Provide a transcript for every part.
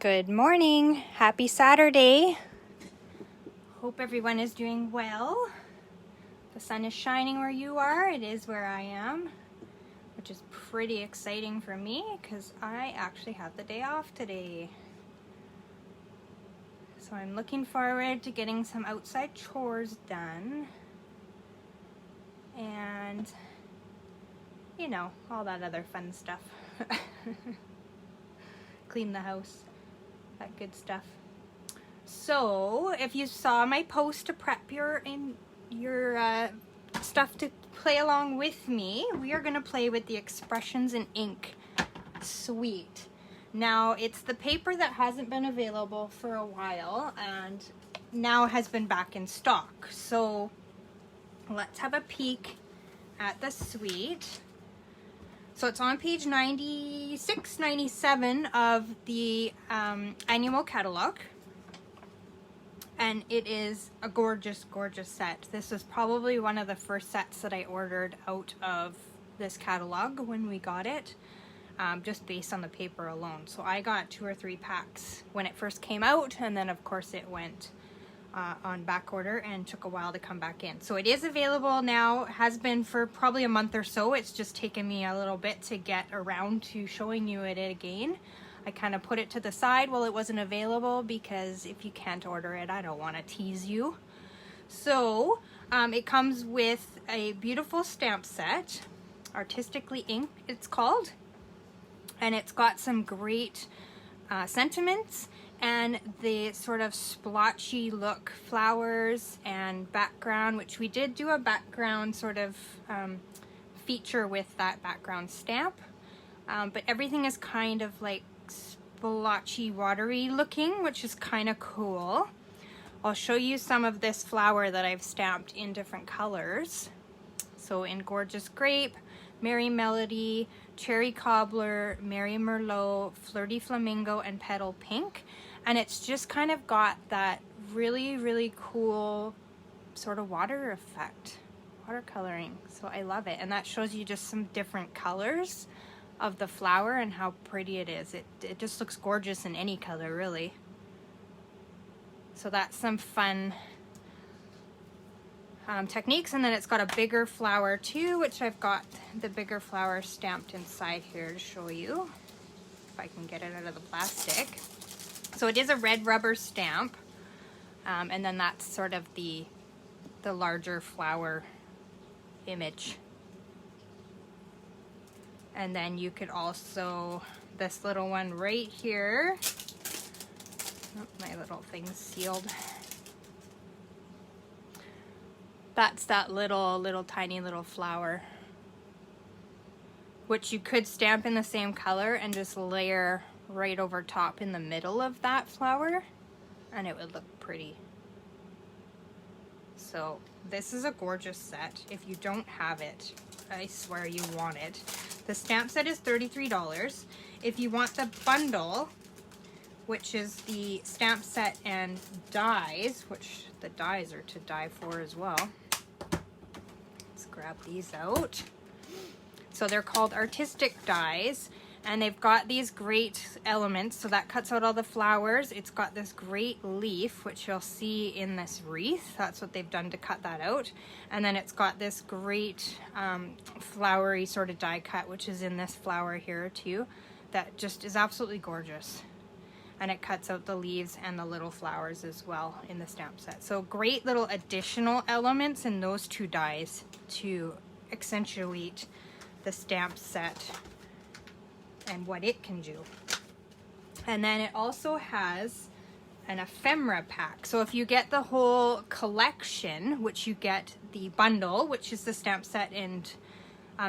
Good morning. Happy Saturday. Hope everyone is doing well. The sun is shining where you are. It is where I am, which is pretty exciting for me because I actually have the day off today. So I'm looking forward to getting some outside chores done and, you know, all that other fun stuff. Clean the house. That good stuff. So if you saw my post to prep your stuff to play along with me, we are going to play with the Expressions in Ink suite. Now it's the paper that hasn't been available for a while and now has been back in stock. So let's have a peek at the suite. So it's on page 96, 97 of the annual catalog. And it is a gorgeous, gorgeous set. This was probably one of the first sets that I ordered out of this catalog when we got it, just based on the paper alone. So I got 2 or 3 packs when it first came out, and then of course it went on back order and took a while to come back in. So it is available now, has been for probably a month or so. It's just taken me a little bit to get around to showing you it again. I kind of put it to the side while it wasn't available because if you can't order it, I don't want to tease you. So it comes with a beautiful stamp set, Artistically Inked it's called, and it's got some great sentiments and the sort of splotchy look flowers and background, which we did do a background sort of feature with that background stamp, but everything is kind of like splotchy watery looking, which is kind of cool. I'll show you some of this flower that I've stamped in different colors. So in Gorgeous Grape, Merry Melody, Cherry Cobbler, Merry Merlot, Flirty Flamingo, and Petal Pink. And it's just kind of got that really, really cool sort of water effect, watercoloring. So I love it. And that shows you just some different colors of the flower and how pretty it is. It just looks gorgeous in any color, really. So that's some fun techniques. And then it's got a bigger flower too, which I've got the bigger flower stamped inside here to show you, if I can get it out of the plastic. So it is a red rubber stamp, and then that's sort of the larger flower image. And then you could also, this little one right here, oh, my little thing's sealed. That's that little tiny little flower, which you could stamp in the same color and just layer right over top in the middle of that flower, and it would look pretty. So this is a gorgeous set. If you don't have it, I swear you want it. The stamp set is $33. If you want the bundle, which is the stamp set and dies, which the dies are to die for as well. Let's grab these out. So they're called artistic dies, and they've got these great elements. So that cuts out all the flowers. It's got this great leaf, which you'll see in this wreath. That's what they've done to cut that out. And then it's got this great flowery sort of die cut, which is in this flower here too. That just is absolutely gorgeous. And it cuts out the leaves and the little flowers as well in the stamp set. So great little additional elements in those 2 dies to accentuate the stamp set and what it can do. And then it also has an ephemera pack. So if you get the whole collection, which you get the bundle, which is the stamp set and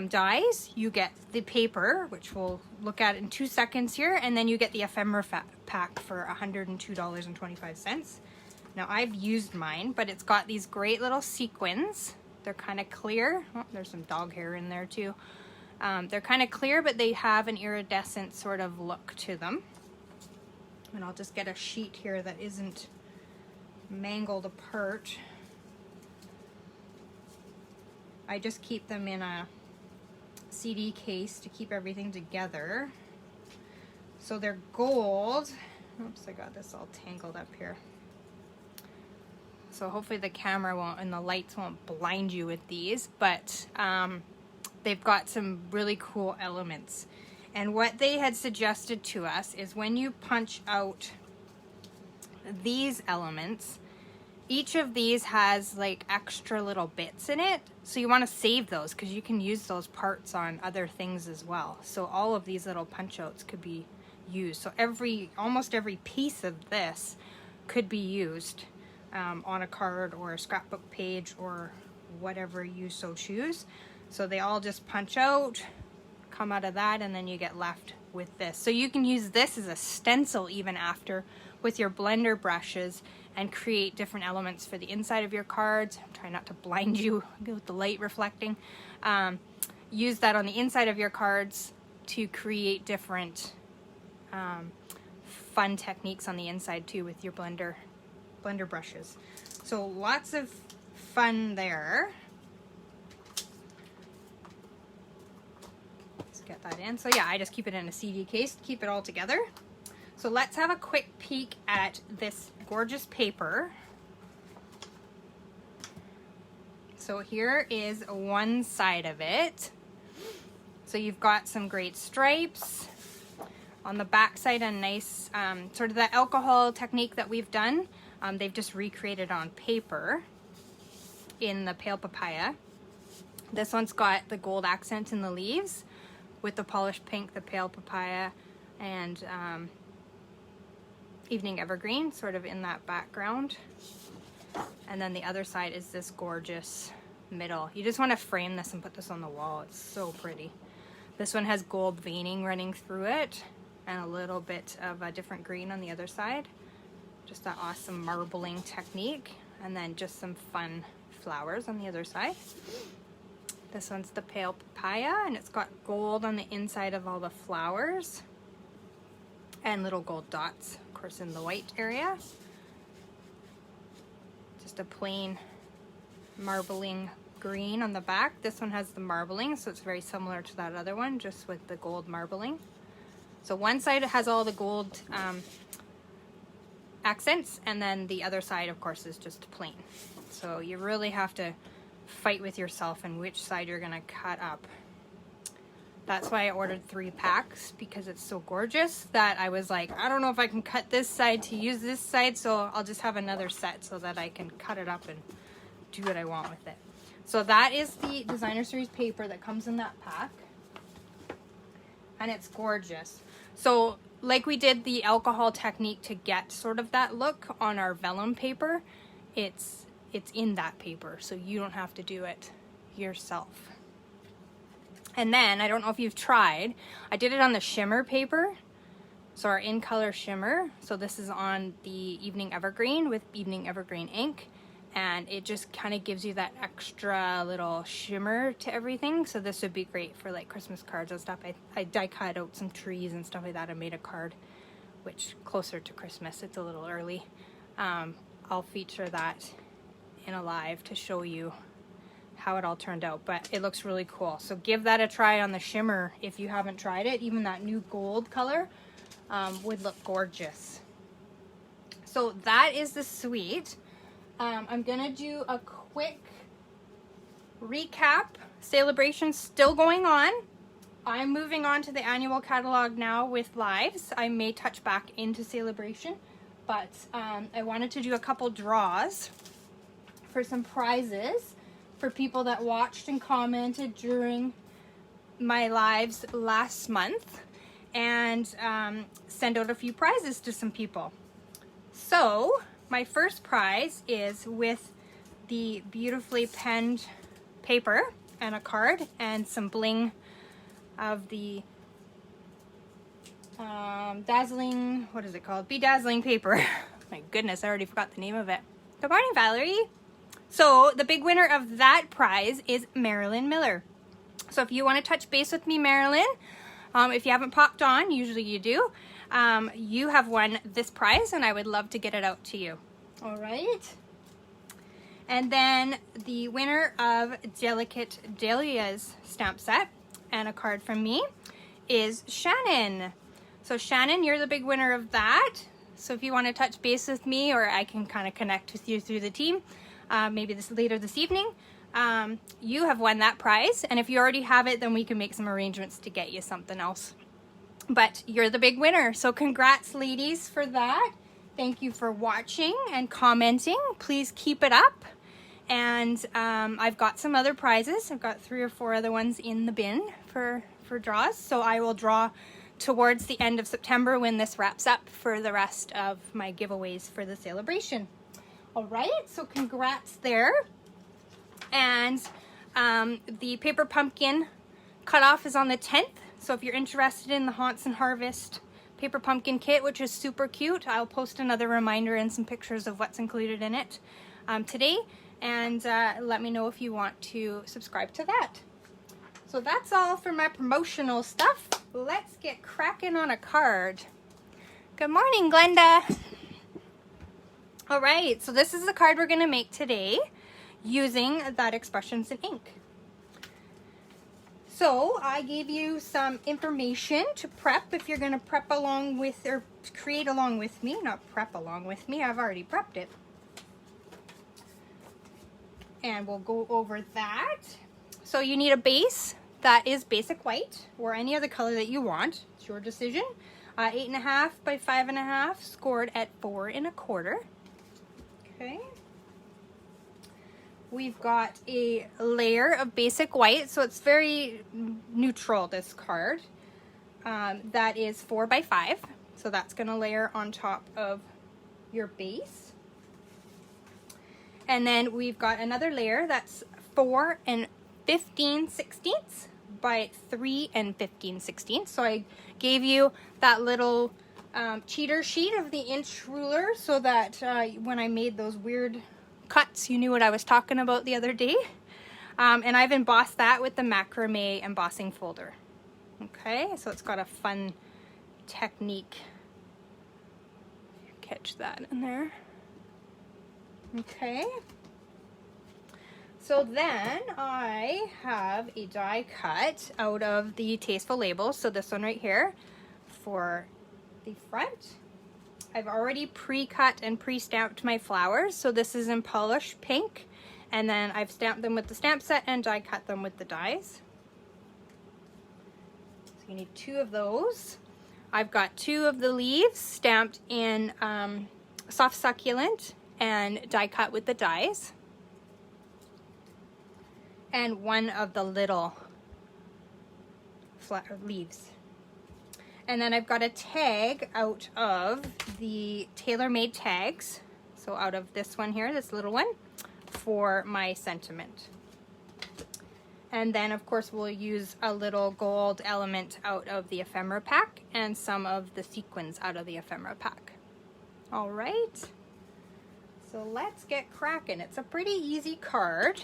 dies, you get the paper, which we'll look at in 2 seconds here, and then you get the ephemera pack for $102.25. Now I've used mine, but it's got these great little sequins. They're kind of clear. Oh, there's some dog hair in there too. They're kind of clear, but they have an iridescent sort of look to them. And I'll just get a sheet here that isn't mangled apart. I just keep them in a CD case to keep everything together. So they're gold, Oops, I got this all tangled up here. So hopefully the camera won't and the lights won't blind you with these, but they've got some really cool elements. And what they had suggested to us is when you punch out these elements, each of these has like extra little bits in it. So you want to save those because you can use those parts on other things as well. So all of these little punch outs could be used. So almost every piece of this could be used on a card or a scrapbook page or whatever you so choose. So they all just punch out, come out of that, and then you get left with this. So you can use this as a stencil even after with your blender brushes and create different elements for the inside of your cards. Try not to blind you with the light reflecting. Use that on the inside of your cards to create different fun techniques on the inside too with your blender brushes. So lots of fun there. Let's get that in. So yeah, I just keep it in a CD case to keep it all together. So let's have a quick peek at this gorgeous paper. So here is one side of it. So you've got some great stripes. On the back side, a nice sort of the alcohol technique that we've done. They've just recreated on paper in the Pale Papaya. This one's got the gold accent in the leaves with the polished pink, the Pale Papaya, and Evening Evergreen sort of in that background. And then the other side is this gorgeous middle. You just want to frame this and put this on the wall. It's so pretty. This one has gold veining running through it and a little bit of a different green on the other side. Just that awesome marbling technique. And then just some fun flowers on the other side. This one's the Pale Papaya, and it's got gold on the inside of all the flowers. And little gold dots, of course, in the white area. Just a plain marbling green on the back. This one has the marbling, so it's very similar to that other one, just with the gold marbling. So one side has all the gold accents, and then the other side, of course, is just plain. So you really have to fight with yourself and which side you're gonna cut up. That's why I ordered 3 packs, because it's so gorgeous that I was like, I don't know if I can cut this side to use this side, so I'll just have another set so that I can cut it up and do what I want with it. So that is the Designer Series paper that comes in that pack. And it's gorgeous. So like we did the alcohol technique to get sort of that look on our vellum paper, it's in that paper, so you don't have to do it yourself. And then, I don't know if you've tried, I did it on the shimmer paper, so our in color shimmer. So this is on the Evening Evergreen with Evening Evergreen ink, and it just kind of gives you that extra little shimmer to everything. So this would be great for like Christmas cards and stuff. I die cut out some trees and stuff like that. I made a card, which closer to Christmas, it's a little early. I'll feature that in a live to show you how it all turned out, but it looks really cool. So give that a try on the shimmer if you haven't tried it. Even that new gold color would look gorgeous. So that is the suite. I'm gonna do a quick recap. Celebration's still going on. I'm moving on to the annual catalog now with lives. I may touch back into Celebration, but I wanted to do a couple draws for some prizes for people that watched and commented during my lives last month, and send out a few prizes to some people. So my first prize is with the beautifully penned paper and a card and some bling of the dazzling, what is it called? Bedazzling paper. My goodness, I already forgot the name of it. Good morning, Valerie. So the big winner of that prize is Marilyn Miller. So if you want to touch base with me, Marilyn, if you haven't popped on, usually you do, you have won this prize, and I would love to get it out to you. All right. And then the winner of Delicate Dahlia's stamp set and a card from me is Shannon. So Shannon, you're the big winner of that. So if you want to touch base with me, or I can kind of connect with you through the team, maybe later this evening, you have won that prize. And if you already have it, then we can make some arrangements to get you something else. But you're the big winner. So congrats, ladies, for that. Thank you for watching and commenting. Please keep it up. And I've got some other prizes. I've got 3 or 4 other ones in the bin for draws. So I will draw towards the end of September when this wraps up for the rest of my giveaways for the celebration. All right, so congrats there. And the paper pumpkin cutoff is on the 10th. So if you're interested in the Haunts and Harvest paper pumpkin kit, which is super cute, I'll post another reminder and some pictures of what's included in it today. And let me know if you want to subscribe to that. So that's all for my promotional stuff. Let's get cracking on a card. Good morning, Glenda. All right, so this is the card we're gonna make today using that Expressions in Ink. So I gave you some information to prep if you're gonna prep along with, or create along with me, not prep along with me, I've already prepped it. And we'll go over that. So you need a base that is basic white or any other color that you want. It's your decision. 8.5 by 5.5, scored at 4 1/4. Okay. We've got a layer of basic white, so it's very neutral, this card. That is 4 by 5, so that's going to layer on top of your base. And then we've got another layer that's 4 15/16 by 3 15/16. So I gave you that little cheater sheet of the inch ruler so that when I made those weird cuts, you knew what I was talking about the other day. And I've embossed that with the macrame embossing folder. Okay, so it's got a fun technique. Catch that in there. Okay. So then I have a die cut out of the Tasteful Labels. So this one right here for the front. I've already pre-cut and pre-stamped my flowers. So this is in polished pink. And then I've stamped them with the stamp set and die cut them with the dies. So you need 2 of those. I've got 2 of the leaves stamped in soft succulent and die cut with the dies. And 1 of the little leaves. And then I've got a tag out of the tailor-made tags. So out of this one here, this little one, for my sentiment. And then of course we'll use a little gold element out of the Ephemera pack and some of the sequins out of the Ephemera pack. All right, so let's get cracking. It's a pretty easy card,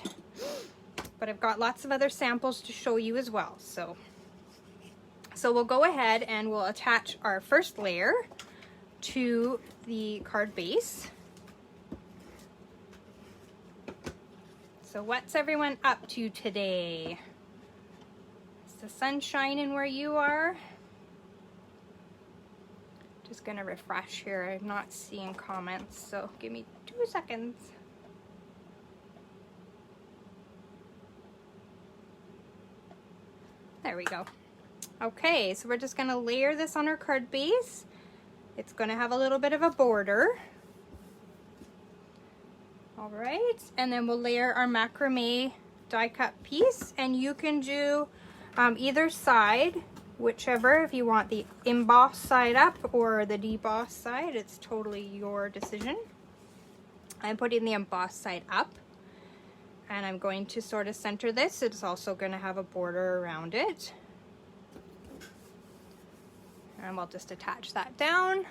but I've got lots of other samples to show you as well. So we'll go ahead and we'll attach our first layer to the card base. So what's everyone up to today? Is the sun shining where you are? Just gonna refresh here. I'm not seeing comments, so give me 2 seconds. There we go. Okay, so we're just gonna layer this on our card base. It's gonna have a little bit of a border. All right, and then we'll layer our macrame die cut piece, and you can do either side, whichever, if you want the emboss side up or the deboss side, it's totally your decision. I'm putting the emboss side up, and I'm going to sort of center this. It's also going to have a border around it. And we'll just attach that down.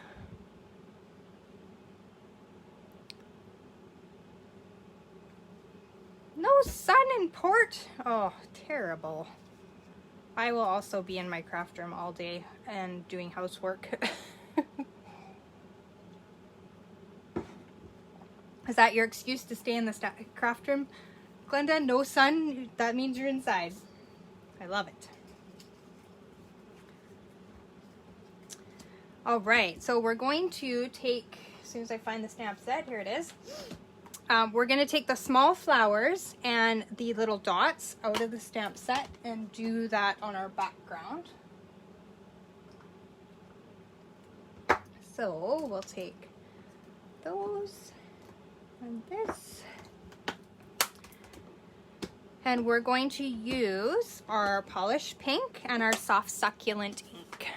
No sun in port. Oh, terrible. I will also be in my craft room all day and doing housework. Is that your excuse to stay in the craft room, Glenda? No sun? That means you're inside. I love it. All right, so we're going to take, as soon as I find the stamp set, here it is. We're going to take the small flowers and the little dots out of the stamp set and do that on our background. So we'll take those and this. And we're going to use our polished pink and our soft succulent ink.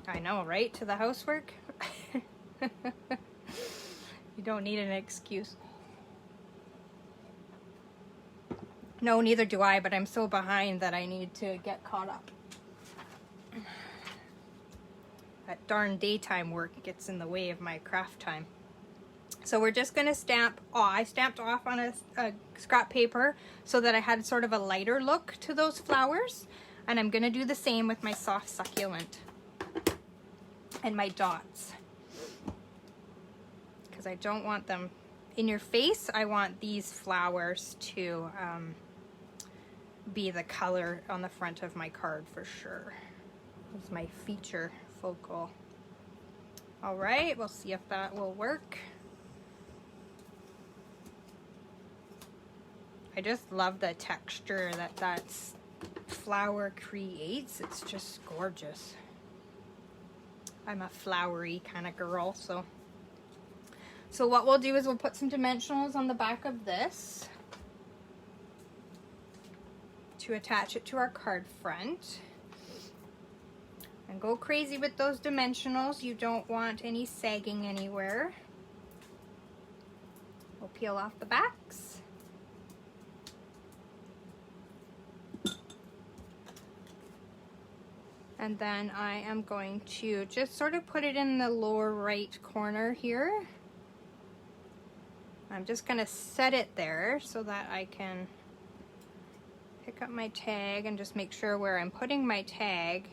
I know, right? To the housework. You don't need an excuse. No, neither do I, but I'm so behind that I need to get caught up. That darn daytime work gets in the way of my craft time. So we're just going to stamp. I stamped off on a scrap paper so that I had sort of a lighter look to those flowers. And I'm going to do the same with my soft succulent and my dots. Because I don't want them in your face. I want these flowers to be the color on the front of my card for sure. It's my feature focal. All right, we'll see if that will work. I just love the texture that flower creates. It's just gorgeous. I'm a flowery kind of girl, so what we'll do is we'll put some dimensionals on the back of this to attach it to our card front. And go crazy with those dimensionals. You don't want any sagging anywhere. We'll peel off the backs. And then I am going to just sort of put it in the lower right corner here. I'm just going to set it there so that I can pick up my tag and just make sure where I'm putting my tag's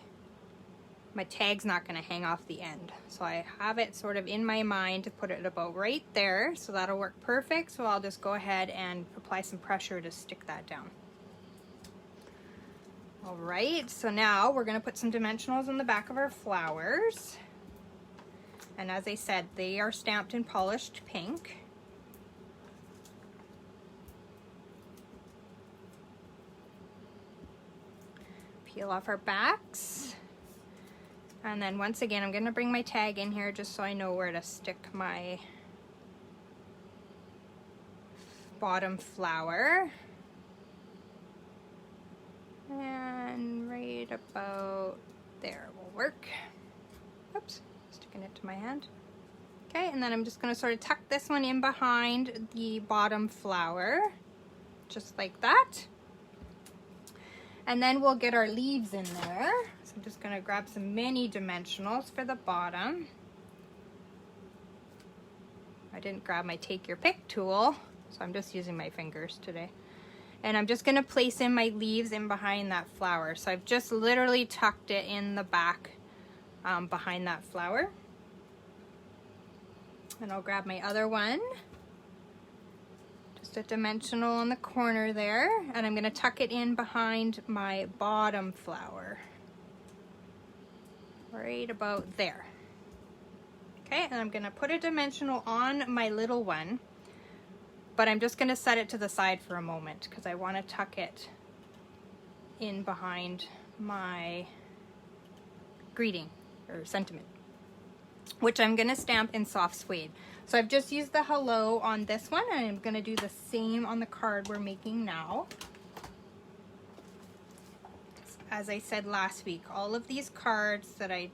not going to hang off the end. So I have it sort of in my mind to put it about right there, so that'll work perfect. So I'll just go ahead and apply some pressure to stick that down. All right, so now we're going to put some dimensionals on the back of our flowers. And as I said, they are stamped in polished pink. Peel off our backs. And then once again, I'm going to bring my tag in here just so I know where to stick my bottom flower. And right about there will work. Oops, sticking it to my hand. Okay, and then I'm just going to sort of tuck this one in behind the bottom flower, just like that. And then we'll get our leaves in there. So I'm just going to grab some mini dimensionals for the bottom. I didn't grab my take your pick tool, so I'm just using my fingers today. And I'm just going to place in my leaves in behind that flower. So I've just literally tucked it in the back behind that flower. And I'll grab my other one. Just a dimensional on the corner there. And I'm going to tuck it in behind my bottom flower. Right about there. Okay, and I'm going to put a dimensional on my little one. But I'm just going to set it to the side for a moment because I want to tuck it in behind my greeting or sentiment, which I'm going to stamp in soft suede. So I've just used the hello on this one, and I'm going to do the same on the card we're making now. As I said last week, all of these cards that I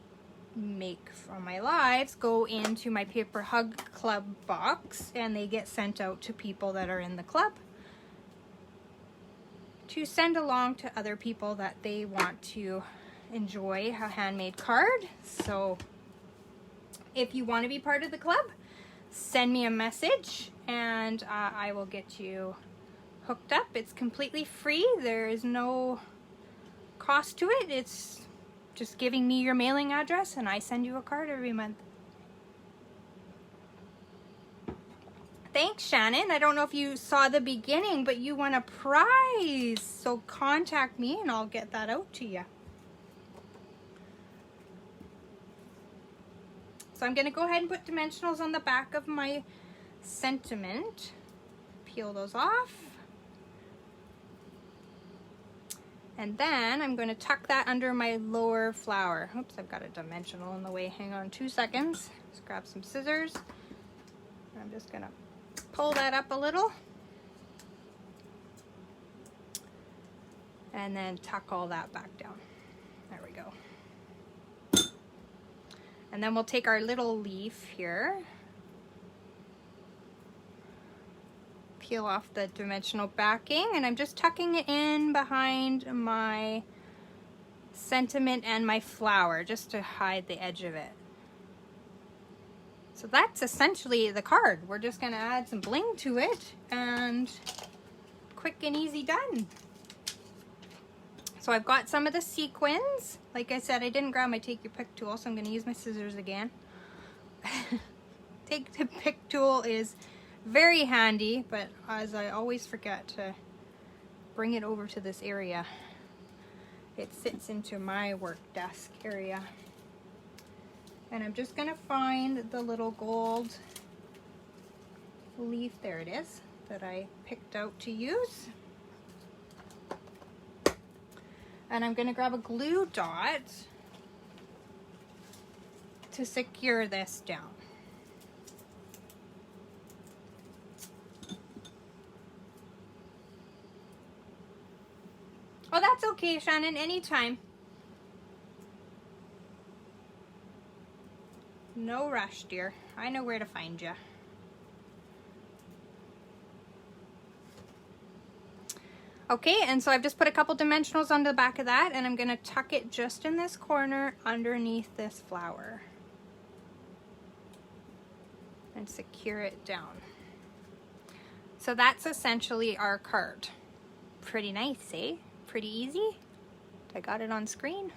make from my lives go into my Paper Hug Club box, and they get sent out to people that are in the club to send along to other people that they want to enjoy a handmade card. So if you want to be part of the club, send me a message and I will get you hooked up. It's completely free. There is no cost to it. It's just giving me your mailing address and I send you a card every month. Thanks, Shannon. I don't know if you saw the beginning, but you won a prize. So contact me and I'll get that out to you. So I'm going to go ahead and put dimensionals on the back of my sentiment. Peel those off. And then I'm going to tuck that under my lower flower. Oops, I've got a dimensional in the way. Hang on 2 seconds. Let's grab some scissors. I'm just going to pull that up a little. And then tuck all that back down. There we go. And then we'll take our little leaf here. Peel off the dimensional backing, and I'm just tucking it in behind my sentiment and my flower just to hide the edge of it. So that's essentially the card. We're just going to add some bling to it and quick and easy done. So I've got some of the sequins. Like I said, I didn't grab my take your pick tool, so I'm going to use my scissors again. Take the pick tool is very handy, but as I always forget to bring it over to this area, it sits into my work desk area. And I'm just going to find the little gold leaf, there it is, that I picked out to use. And I'm going to grab a glue dot to secure this down. Oh, that's okay, Shannon, anytime. No rush, dear. I know where to find you. Okay, and so I've just put a couple dimensionals on the back of that, and I'm going to tuck it just in this corner underneath this flower. And secure it down. So that's essentially our card. Pretty nice, eh? Pretty easy. I got it on screen.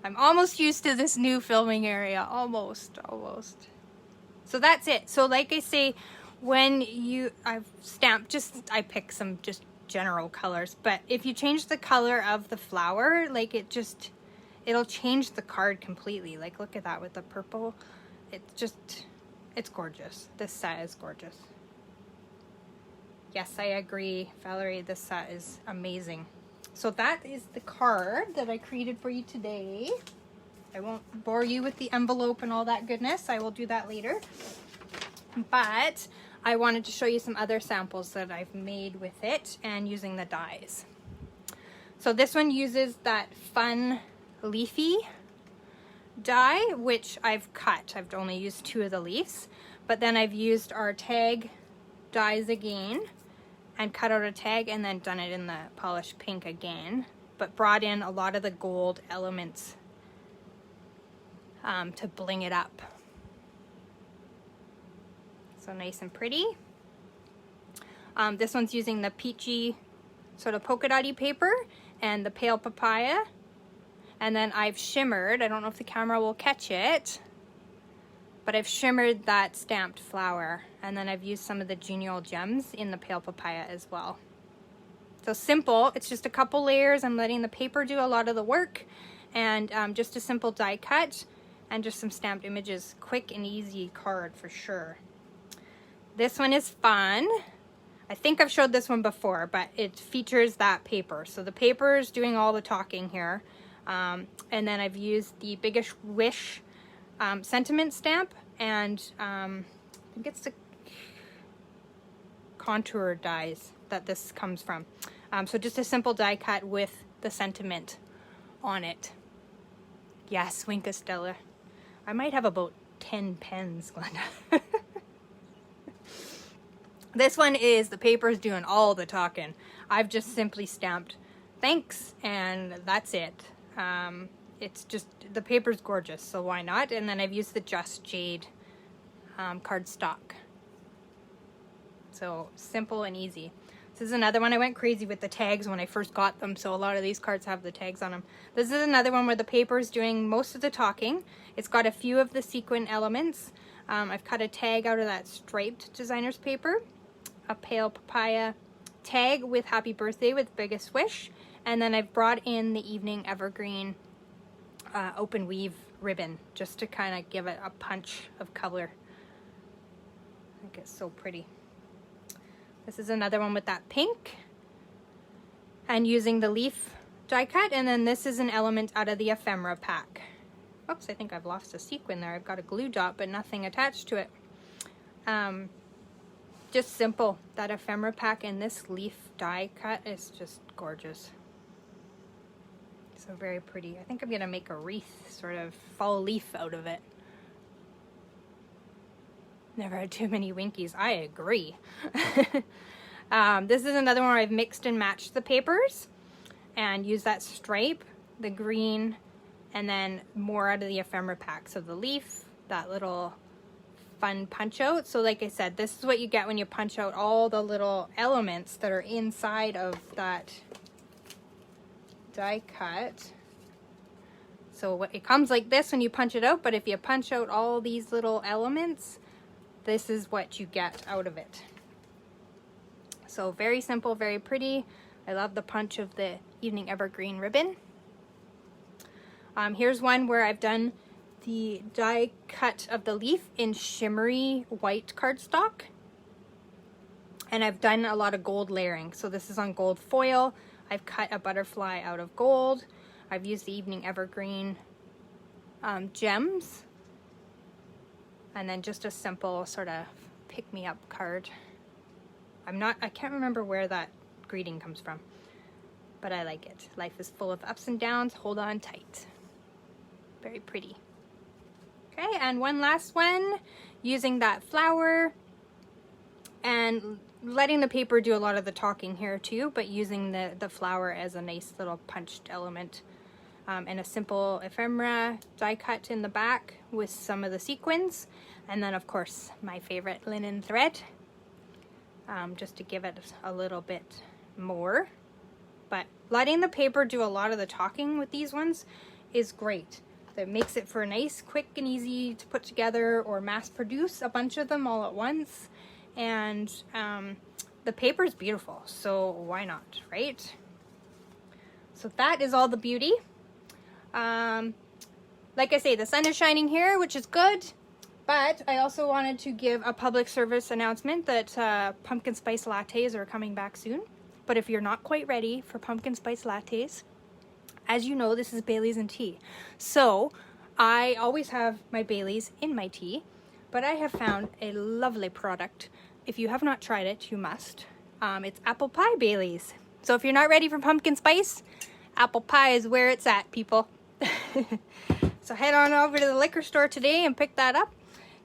I'm almost used to this new filming area. Almost. So that's it. So like I say, when I've stamped, I pick some just general colors, but if you change the color of the flower, like it'll change the card completely. Like look at that with the purple. It's gorgeous. This set is gorgeous. Yes, I agree, Valerie, this set is amazing. So that is the card that I created for you today. I won't bore you with the envelope and all that goodness. I will do that later. But I wanted to show you some other samples that I've made with it and using the dies. So this one uses that fun leafy die, which I've cut. I've only used 2 of the leaves, but then I've used our tag dies again and cut out a tag and then done it in the polished pink again, but brought in a lot of the gold elements to bling it up. So nice and pretty. This one's using the peachy sort of polka dotty paper and the pale papaya. And then I've shimmered, I don't know if the camera will catch it, but I've shimmered that stamped flower. And then I've used some of the genial gems in the pale papaya as well. So simple, it's just a couple layers. I'm letting the paper do a lot of the work, and just a simple die cut and just some stamped images. Quick and easy card for sure. This one is fun. I think I've showed this one before, but it features that paper. So the paper is doing all the talking here. And then I've used the Biggest Wish sentiment stamp, and I think it's the contour dies that this comes from. So just a simple die cut with the sentiment on it. Yes, Winka Stella. I might have about 10 pens, Glenda. This one is, the paper's doing all the talking. I've just simply stamped thanks, and that's it. It's just, the paper's gorgeous, so why not? And then I've used the Just Jade cardstock. So simple and easy. This is another one. I went crazy with the tags when I first got them, so a lot of these cards have the tags on them. This is another one where the paper is doing most of the talking. It's got a few of the sequin elements. I've cut a tag out of that striped designer's paper, a pale papaya tag with happy birthday with Biggest Wish, and then I've brought in the Evening Evergreen open weave ribbon just to kind of give it a punch of color. I think it's so pretty. This is another one with that pink and using the leaf die cut, and then this is an element out of the Ephemera pack. Oops, I think I've lost a sequin there. I've got a glue dot but nothing attached to it. Just simple. That Ephemera pack and this leaf die cut is just gorgeous. So very pretty. I think I'm gonna make a wreath, sort of fall leaf out of it. Never had too many Winkies. I agree. This is another one where I've mixed and matched the papers and used that stripe, the green, and then more out of the Ephemera pack. So the leaf, that little fun punch out. So like I said, this is what you get when you punch out all the little elements that are inside of that die cut. So it comes like this when you punch it out, but if you punch out all these little elements, this is what you get out of it. So very simple, very pretty. I love the punch of the Evening Evergreen ribbon. Here's one where I've done the die cut of the leaf in shimmery white cardstock. And I've done a lot of gold layering. So this is on gold foil. I've cut a butterfly out of gold. I've used the Evening Evergreen gems. And then just a simple sort of pick-me-up card. I can't remember where that greeting comes from, but I like it. Life is full of ups and downs, hold on tight. Very pretty. Okay, and one last one, using that flower and letting the paper do a lot of the talking here too, but using the flower as a nice little punched element. And a simple ephemera die cut in the back with some of the sequins, and then of course my favorite linen thread, just to give it a little bit more. But letting the paper do a lot of the talking with these ones is great. That makes it for nice, quick and easy to put together or mass produce a bunch of them all at once. And the paper is beautiful, so why not, right? So that is all the beauty. Like I say, the sun is shining here, which is good, but I also wanted to give a public service announcement that pumpkin spice lattes are coming back soon. But if you're not quite ready for pumpkin spice lattes, as you know, this is Baileys and tea. So I always have my Baileys in my tea, but I have found a lovely product. If you have not tried it, you must. It's apple pie Baileys. So if you're not ready for pumpkin spice, apple pie is where it's at, people. So head on over to the liquor store today and pick that up.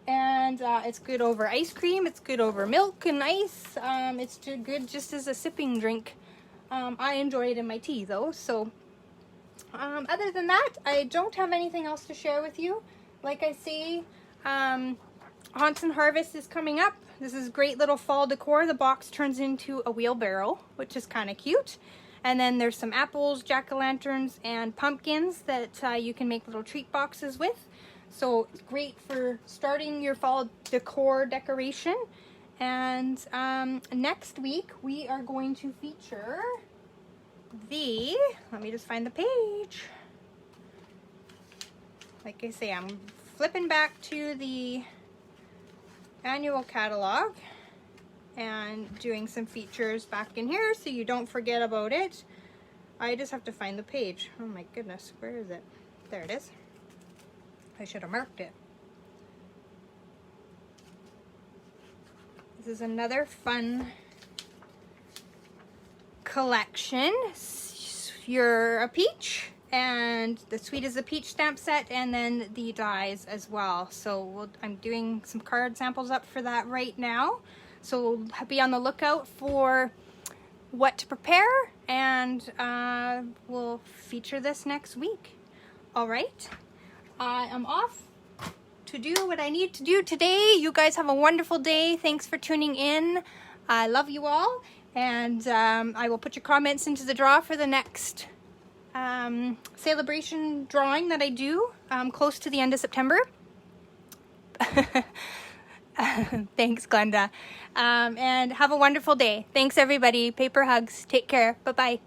And it's good over ice cream. It's good over milk and ice. It's too good just as a sipping drink. I enjoy it in my tea though. So other than that, I don't have anything else to share with you. Like I say, Haunts and Harvest is coming up. This is great little fall decor. The box turns into a wheelbarrow, which is kind of cute. And then there's some apples, jack-o'-lanterns, and pumpkins that you can make little treat boxes with. So it's great for starting your fall decor decoration. And next week we are going to feature let me just find the page. Like I say, I'm flipping back to the annual catalog and doing some features back in here so you don't forget about it. I just have to find the page. Oh my goodness, where is it? There it is. I should have marked it. This is another fun collection. You're a peach, and the Sweet as a Peach stamp set, and then the dies as well. So I'm doing some card samples up for that right now. So be on the lookout for what to prepare, and we'll feature this next week. All right, I am off to do what I need to do today. You guys have a wonderful day. Thanks for tuning in. I love you all, and I will put your comments into the draw for the next celebration drawing that I do close to the end of September. Thanks, Glenda. And have a wonderful day. Thanks, everybody. Paper hugs. Take care. Bye-bye.